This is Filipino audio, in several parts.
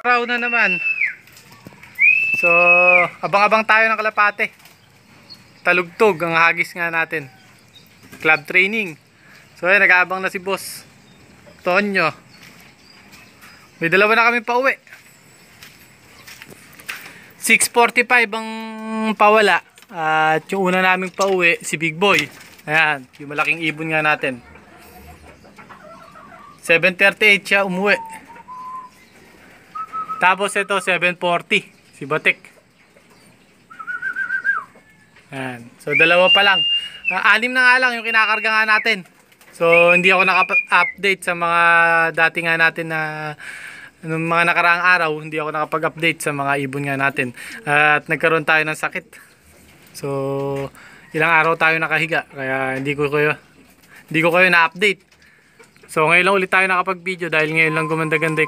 Araw na naman. So, abang-abang tayo ng kalapate. Talugtog ang hagis nga natin. Club training. So, ayan, nag-aabang na si Boss Tonyo. May dalawa na kami pauwi. 6:45 ang pawala. At yung una naming pauwi, si Big Boy. Ayan, yung malaking ibon nga natin. 7:38 siya umuwi. Tapos ito 7:40 si Batik. Ayan. So dalawa pa lang. 6 na nga lang yung kinakarga nga natin. So hindi ako nakapag-update sa mga dati nga natin na nung mga nakaraang araw, hindi ako nakapag-update sa mga ibon nga natin. At nagkaroon tayo ng sakit. So ilang araw tayo nakahiga kaya hindi ko kayo na-update. So ngayon lang ulit tayo nakapag-video dahil ngayon lang gumanda-ganda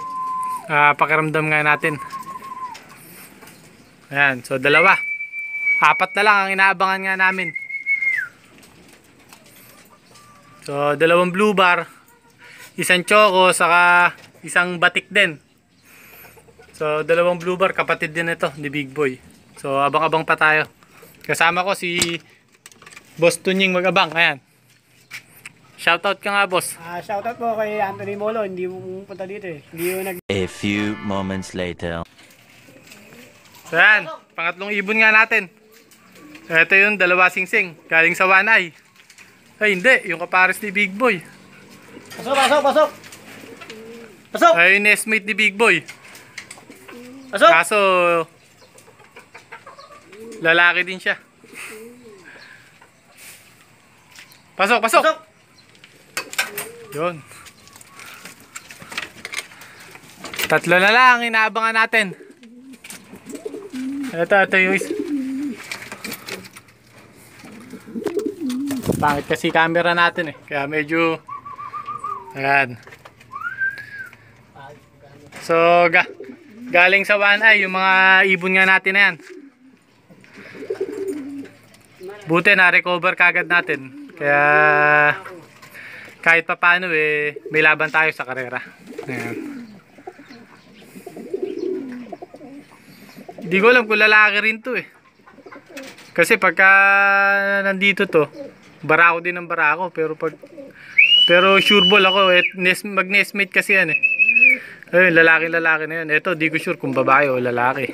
pakiramdam nga natin. Ayan, so dalawa. 4 na lang ang inaabangan nga namin. So 2 blue bar, 1 choco, saka 1 batik din. So 2 blue bar, kapatid din ito ni Big Boy. So abang-abang pa tayo. Kasama ko si Boss Tunying mag-abang. Ayan. Shoutout ka nga, boss. Shoutout po kay Anthony Molo. Hindi mo punta dito eh. Hindi mo nag... A few moments later. So yan, pangatlong ibon nga natin. Ito yung 2 singsing. Galing sa Wanay. Ay hindi, yung kapares ni Big Boy. Pasok! Ay yung nestmate ni Big Boy. Pasok! Kaso lalaki din siya. Pasok! Yun. 3 na lang inaabangan natin. Ito yung pangit kasi camera natin eh. Kaya medyo ayan. So galing sa Wanay yung mga ibon nga natin na yan. Buti na recover kagad natin. Kaya kahit pa paano eh may laban tayo sa karera. Ayan. Hindi ko alam kung lalaki rin to eh. Kasi pagka nandito to, barako din ng barako. Pero sure ball ako eh, mag-nestmate kasi yan eh. Ayun, lalaki na yan. Ito, di ko sure kung babae o lalaki.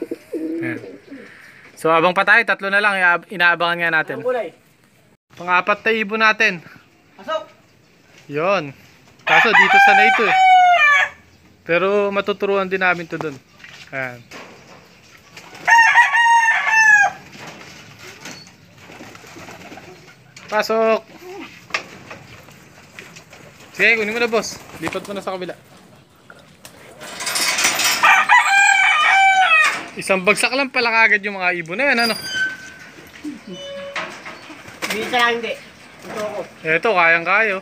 Ayan. So abang pa tayo, 3 na lang inaabangan nga natin. Pang-4 na ibon natin. Pasok! Yon. Kaso dito sana ito eh. Pero matuturuan din namin to dun. Ayan. Pasok! Sige, kunin mo na boss. Lipat mo na sa kabila. Isang bagsak lang pala kagad yung mga ibon na yan, ano? Minsan lang hindi. Ito ako. Eto, kayang-kayo.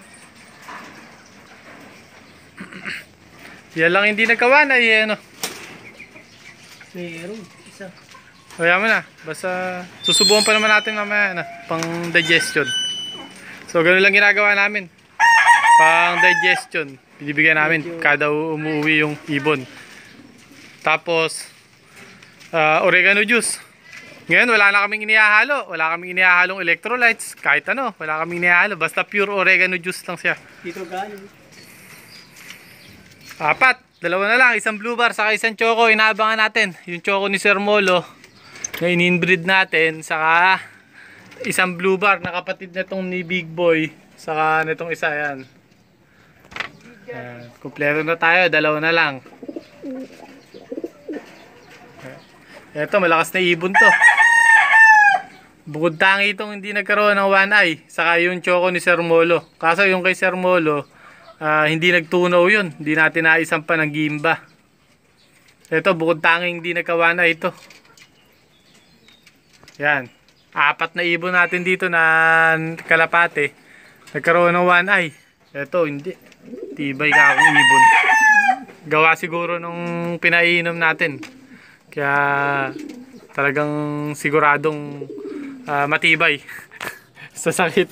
Yan lang hindi nagkawanay eh, ano? Meron. Isa. Kaya mo na. Basta susubukan pa naman natin mamaya na, pang digestion. So ganoon lang ginagawa namin. Pang digestion. Binibigyan namin kada umuwi yung ibon. Tapos oregano juice. Ngayon wala na kaming inihahalo. Wala kaming inihahalong electrolytes. Kahit ano, wala kaming inihahalo. Basta pure oregano juice lang siya. Dito galing. 4. 2 na lang. 1 blue bar saka 1 choco. Inaabangan natin. Yung choco ni Sir Molo na in-inbreed natin. Saka 1 blue bar na kapatid na itong ni Big Boy. Saka na itong isa. Yan. Kompleto na tayo. 2 na lang. Ito malakas na ibon to. Bukod tangi itong hindi nagkaroon ng one eye. Saka yung choco ni Sir Molo. Kaso yung kay Sir Molo hindi nagtunaw yun. Hindi natin naisampa ng gimba. Ito bukod tanging hindi nagkawana ito. Yan. 4 na ibon natin dito na kalapate. Nagkaroon ng one eye. Ito hindi. Tibay ka akong ibon. Gawa siguro nung pinainom natin. Kaya talagang siguradong matibay sa sakit.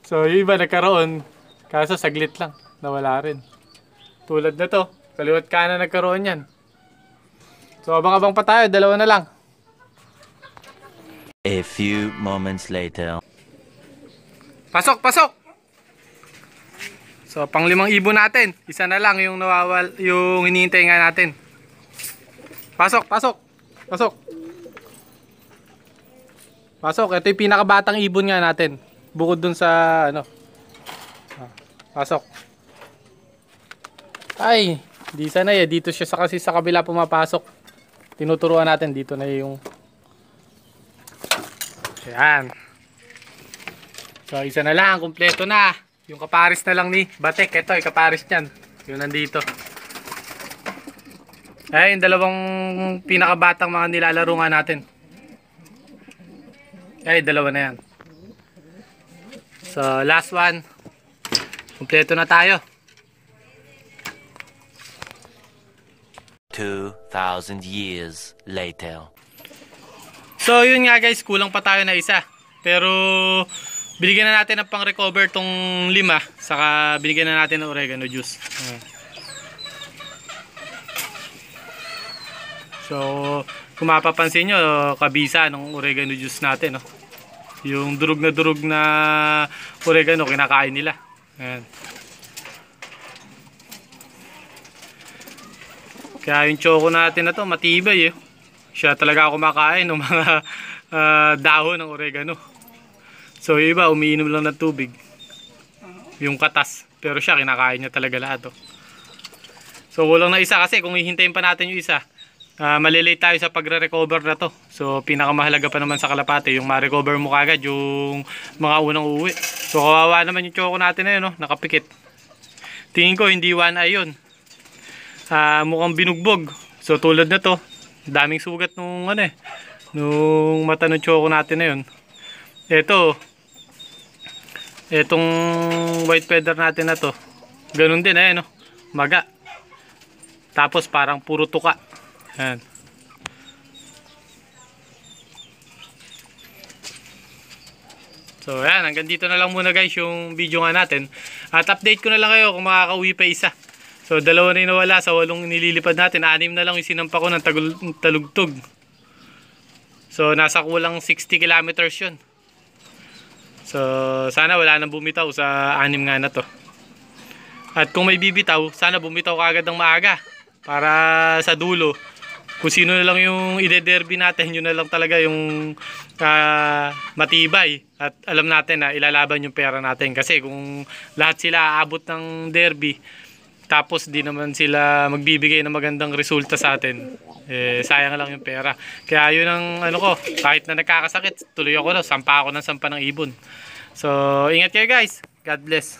So yung iba nagkaroon. Kaso saglit lang, nawala rin. Tulad na to, kaliwat kanan nagkaroon yan. So abang-abang pa tayo, dalawa na lang. A few moments later. Pasok, pasok! So pang 5 ibon natin. Isa na lang yung yung hinihintay nga natin. Pasok, pasok. Pasok. Pasok, ito yung pinakabatang ibon nga natin. Bukod dun sa ano. Pasok. Ay, di sana eh. Dito siya kasi sa kabila pumapasok. Tinuturuan natin dito na yung. Ayan. So isa na lang, kumpleto na. Yung kaparis na lang ni Batek. Ito, yung kaparis niyan. Yung nandito. Ay, yung dalawang pinakabatang mga nilalaro nga natin. Ay, dalawa na yan. So, last one. Kumpleto na tayo. 2,000 years later. So, yun nga guys. Kulang pa tayo na isa. Pero, binigyan na natin ng pang-recover tong 5. Saka, binigyan na natin ng oregano juice. So, kung mapapansin nyo, kabisa ng oregano juice natin. No? Yung durug na oregano, kinakain nila. Ayan. Kaya yung choco natin na to, matibay eh. Siya talaga kumakain ng mga dahon ng oregano. So yung iba, umiinom lang ng tubig. Yung katas. Pero siya, kinakain niya talaga lahat. Oh. So kulang na isa kasi kung hihintayin pa natin yung isa, malilate tayo sa pagre-recover na to. So pinakamahalaga pa naman sa kalapate, yung ma-recover mo kagad yung mga unang uuwi. So kawawa naman yung choco natin na yun, no? Nakapikit. Tingin ko hindi one eye yun. Mukhang binugbog. So tulad na to, daming sugat nung ano eh, nung mata ng choco natin na yun. Etong white feather natin na to, ganun din eh, no? Maga. Tapos parang puro tuka. Ayan. So ayan, hanggang dito na lang muna guys yung video nga natin. At update ko na lang kayo kung makakauwi pa isa. So 2 na yung nawala sa 8 nililipad natin. 6 na lang yung sinampa ko ng talugtog. So nasa kulang 60 kilometers yun. So sana wala nang bumitaw sa 6 nga na to. At kung may bibitaw, sana bumitaw kagad ng maaga. Para sa dulo, kung sino na lang yung ide-derby natin, yun na lang talaga yung matibay. At alam natin na ilalaban yung pera natin. Kasi kung lahat sila aabot ng derby, tapos di naman sila magbibigay ng magandang resulta sa atin, sayang lang yung pera. Kaya yun ang ano ko, kahit na nagkakasakit, tuloy ako na, sampa ako ng sampa ng ibon. So ingat kayo guys, God bless.